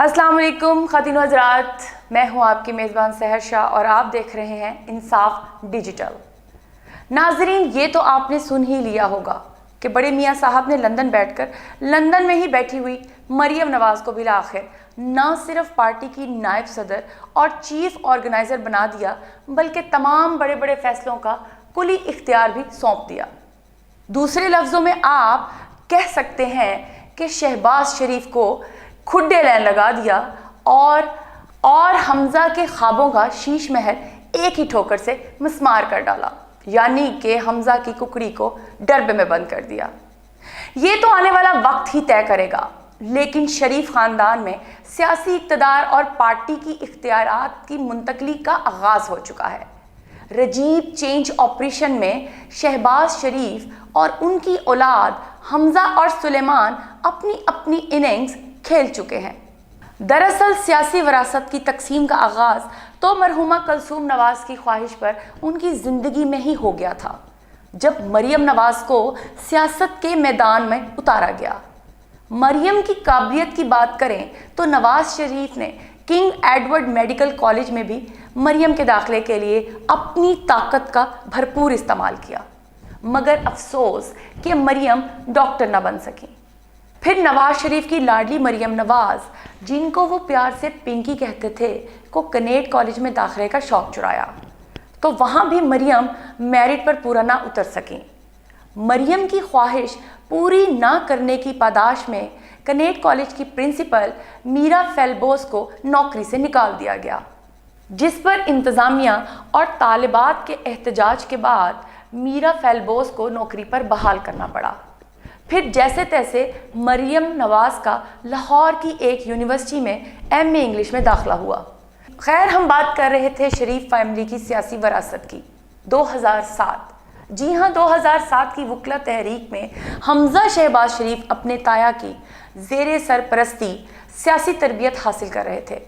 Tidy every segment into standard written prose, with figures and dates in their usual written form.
अस्सलाम वालेकुम ख़वातीन व हज़रात, मैं हूँ आपकी मेज़बान सहर शाह और आप देख रहे हैं इंसाफ डिजिटल। नाजरीन, ये तो आपने सुन ही लिया होगा कि बड़े मियाँ साहब ने लंदन बैठकर लंदन में ही बैठी हुई मरियम नवाज़ को बिला आखिर न सिर्फ पार्टी की नायब सदर और चीफ ऑर्गेनाइज़र बना दिया, बल्कि तमाम बड़े बड़े फैसलों का कुली इख्तियार भी सौंप दिया। दूसरे लफ्ज़ों में आप कह सकते हैं कि शहबाज शरीफ को खुड्डे लाइन लगा दिया और हमजा के ख्वाबों का शीश महल एक ही ठोकर से मिस्मार कर डाला, यानी कि हमजा की कुकड़ी को डरबे में बंद कर दिया। ये तो आने वाला वक्त ही तय करेगा, लेकिन शरीफ खानदान में सियासी इक़्तिदार और पार्टी की इख्तियारात की मुंतकली का आगाज़ हो चुका है। रजीब चेंज ऑपरेशन में शहबाज शरीफ और उनकी औलाद हमजा और सुलेमान अपनी अपनी इनिंग्स खेल चुके हैं। दरअसल सियासी वरासत की तकसीम का आगाज़ तो मरहुमा कलसूम नवाज़ की ख्वाहिश पर उनकी ज़िंदगी में ही हो गया था, जब मरियम नवाज़ को सियासत के मैदान में उतारा गया। मरियम की काबिलियत की बात करें तो नवाज़ शरीफ ने किंग एडवर्ड मेडिकल कॉलेज में भी मरियम के दाखिले के लिए अपनी ताकत का भरपूर इस्तेमाल किया, मगर अफसोस कि मरियम डॉक्टर न बन सकी। फिर नवाज शरीफ की लाडली मरियम नवाज़, जिनको वो प्यार से पिंकी कहते थे, को कनेट कॉलेज में दाखिले का शौक चुराया, तो वहाँ भी मरियम मेरिट पर पूरा ना उतर सकी। मरियम की ख्वाहिश पूरी ना करने की पादाश में कनेट कॉलेज की प्रिंसिपल मीरा फेल्बोस को नौकरी से निकाल दिया गया, जिस पर इंतज़ामिया और तालिबात के एहतजाज के बाद मीरा फेल्बोस को नौकरी पर बहाल करना पड़ा। फिर जैसे तैसे मरियम नवाज़ का लाहौर की एक यूनिवर्सिटी में एमए इंग्लिश में दाखिला हुआ। खैर, हम बात कर रहे थे शरीफ फैमिली की सियासी वरासत की। 2007, जी हाँ, 2007 की वकला तहरीक में हमजा शहबाज शरीफ अपने ताया की ज़ेरे सरपरस्ती सियासी तरबियत हासिल कर रहे थे।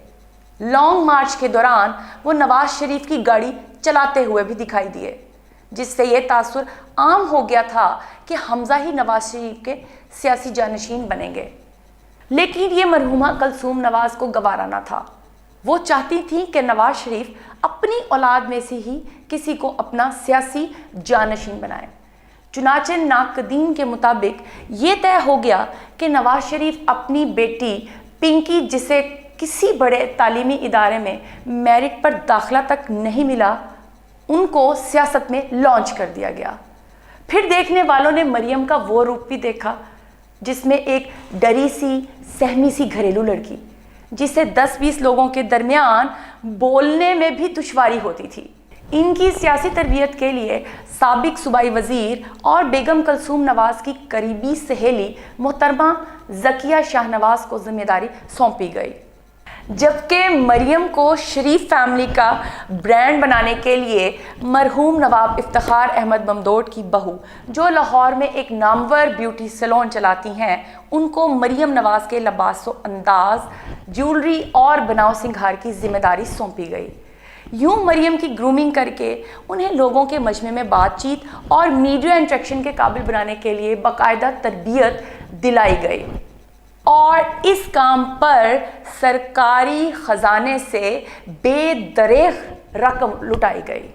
लॉन्ग मार्च के दौरान वो नवाज शरीफ की गाड़ी चलाते हुए भी दिखाई दिए, जिससे ये तासुर आम हो गया था कि हमजा ही नवाज शरीफ के सियासी जानशीन बनेंगे। लेकिन ये मरहुमा कलसूम नवाज़ को गवारा ना था। वो चाहती थी कि नवाज शरीफ अपनी औलाद में से ही किसी को अपना सियासी जानशीन बनाए। चुनाचे नाकदीन के मुताबिक ये तय हो गया कि नवाज शरीफ अपनी बेटी पिंकी, जिसे किसी बड़े तालीमी इदारे में मेरिट पर दाखिला तक नहीं मिला, उनको सियासत में लॉन्च कर दिया गया। फिर देखने वालों ने मरियम का वो रूप भी देखा, जिसमें एक डरी सी सहमी सी घरेलू लड़की, जिसे 10-20 लोगों के दरमियान बोलने में भी दुश्वारी होती थी। इनकी सियासी तरबियत के लिए साबिक सूबाई वज़ीर और बेगम कलसूम नवाज़ की करीबी सहेली मोहतरमा ज़किया शाहनवाज़ को जिम्मेदारी सौंपी गई, जबकि मरियम को शरीफ फैमिली का ब्रांड बनाने के लिए मरहूम नवाब इफ्तिखार अहमद ममदोड की बहू, जो लाहौर में एक नामवर ब्यूटी सैलून चलाती हैं, उनको मरियम नवाज़ के लबासो अंदाज, ज्वेलरी और बनाव सिंगार की जिम्मेदारी सौंपी गई। यूँ मरियम की ग्रूमिंग करके उन्हें लोगों के मजमे में बातचीत और मीडिया इंट्रैक्शन के काबिल बनाने के लिए बाकायदा तरबियत दिलाई गई, और इस काम पर सरकारी खजाने से बेदरेग रकम लुटाई गई।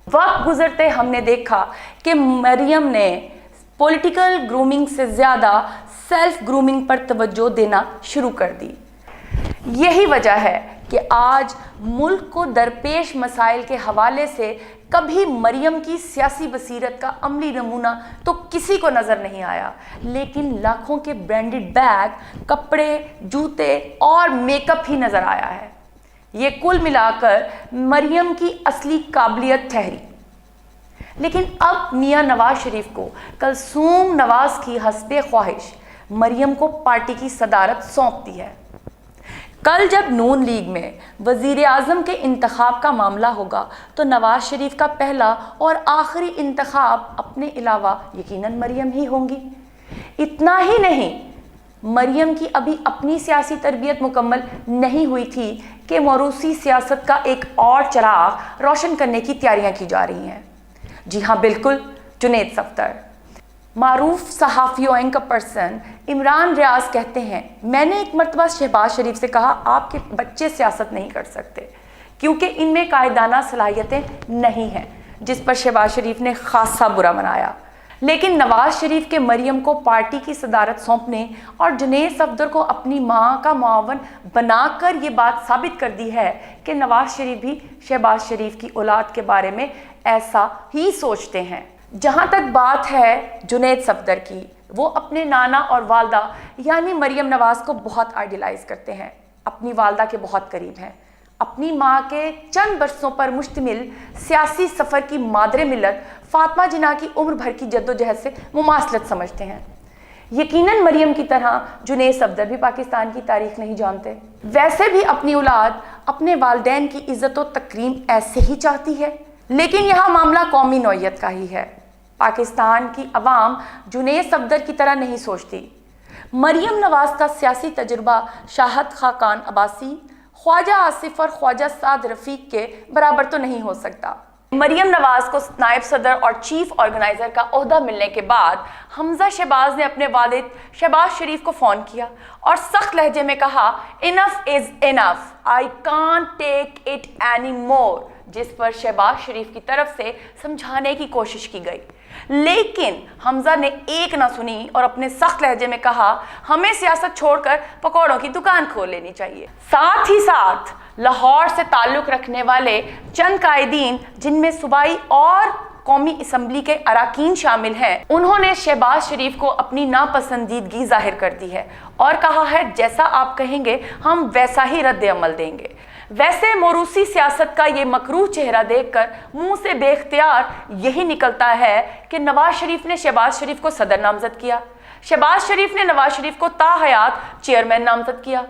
वक्त गुजरते हमने देखा कि मरियम ने पॉलिटिकल ग्रूमिंग से ज़्यादा सेल्फ ग्रूमिंग पर तवज्जो देना शुरू कर दी। यही वजह है कि आज मुल्क को दरपेश मसाइल के हवाले से कभी मरियम की सियासी बसीरत का अमली नमूना तो किसी को नज़र नहीं आया, लेकिन लाखों के ब्रांडेड बैग, कपड़े, जूते और मेकअप ही नज़र आया है। ये कुल मिलाकर मरियम की असली काबिलियत ठहरी। लेकिन अब मियाँ नवाज शरीफ को कलसूम नवाज़ की हस्बे ख्वाहिश मरियम को पार्टी की सदारत सौंप दी है। कल जब नून लीग में वज़ीर आज़म के इंतखाब का मामला होगा, तो नवाज शरीफ का पहला और आखिरी इंतखाब अपने अलावा यकीनन मरियम ही होंगी। इतना ही नहीं, मरियम की अभी अपनी सियासी तरबियत मुकम्मल नहीं हुई थी कि मौरूसी सियासत का एक और चराग रोशन करने की तैयारियां की जा रही हैं। जी हाँ, बिल्कुल, जुनैद सफ्दर। معروف صحافی و اینکر پرسن عمران ریاض کہتے ہیں میں نے ایک مرتبہ شہباز شریف سے کہا آپ کے بچے سیاست نہیں کر سکتے کیونکہ ان میں قائدانہ صلاحیتیں نہیں ہیں، جس پر شہباز شریف نے خاصا برا منایا۔ لیکن نواز شریف کے مریم کو پارٹی کی صدارت سونپنے اور جنید صفدر کو اپنی ماں کا معاون بنا کر یہ بات ثابت کر دی ہے کہ نواز شریف بھی شہباز شریف کی اولاد کے بارے میں ایسا ہی سوچتے ہیں۔ جہاں تک بات ہے جنید صفدر کی، وہ اپنے نانا اور والدہ یعنی مریم نواز کو بہت آئیڈیلائز کرتے ہیں، اپنی والدہ کے بہت قریب ہیں، اپنی ماں کے چند برسوں پر مشتمل سیاسی سفر کی مادر ملت فاطمہ جناح کی عمر بھر کی جدوجہد سے مماثلت سمجھتے ہیں۔ یقیناً مریم کی طرح جنید صفدر بھی پاکستان کی تاریخ نہیں جانتے، ویسے بھی اپنی اولاد اپنے والدین کی عزت و تکریم ایسے ہی چاہتی ہے، لیکن یہاں معاملہ قومی نوعیت کا ہی ہے۔ پاکستان کی عوام جنید صفدر کی طرح نہیں سوچتی۔ مریم نواز کا سیاسی تجربہ شاہد خاقان عباسی، خواجہ آصف اور خواجہ سعد رفیق کے برابر تو نہیں ہو سکتا۔ مریم نواز کو نائب صدر اور چیف آرگنائزر کا عہدہ ملنے کے بعد حمزہ شہباز نے اپنے والد شہباز شریف کو فون کیا اور سخت لہجے میں کہا enough is enough, I can't take it any more, جس پر شہباز شریف کی طرف سے سمجھانے کی کوشش کی گئی، لیکن حمزہ نے ایک نہ سنی اور اپنے سخت لہجے میں کہا ہمیں سیاست چھوڑ کر پکوڑوں کی دکان کھول لینی چاہیے۔ ساتھ ہی ساتھ لاہور سے تعلق رکھنے والے چند قائدین جن میں صوبائی اور قومی اسمبلی کے اراکین شامل ہیں، انہوں نے شہباز شریف کو اپنی ناپسندیدگی ظاہر کر دی ہے اور کہا ہے جیسا آپ کہیں گے ہم ویسا ہی رد عمل دیں گے۔ ویسے موروثی سیاست کا یہ مکروہ چہرہ دیکھ کر منہ سے بے اختیار یہی نکلتا ہے کہ نواز شریف نے شہباز شریف کو صدر نامزد کیا، شہباز شریف نے نواز شریف کو تا حیات چیئرمین نامزد کیا،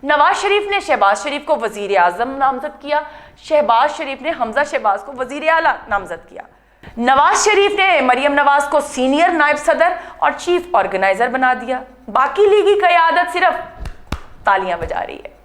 نواز شریف نے شہباز شریف کو وزیر اعظم نامزد کیا، شہباز شریف نے حمزہ شہباز کو وزیر اعلیٰ نامزد کیا، نواز شریف نے مریم نواز کو سینئر نائب صدر اور چیف آرگنائزر بنا دیا، باقی لیگی قیادت صرف تالیاں بجا رہی ہے۔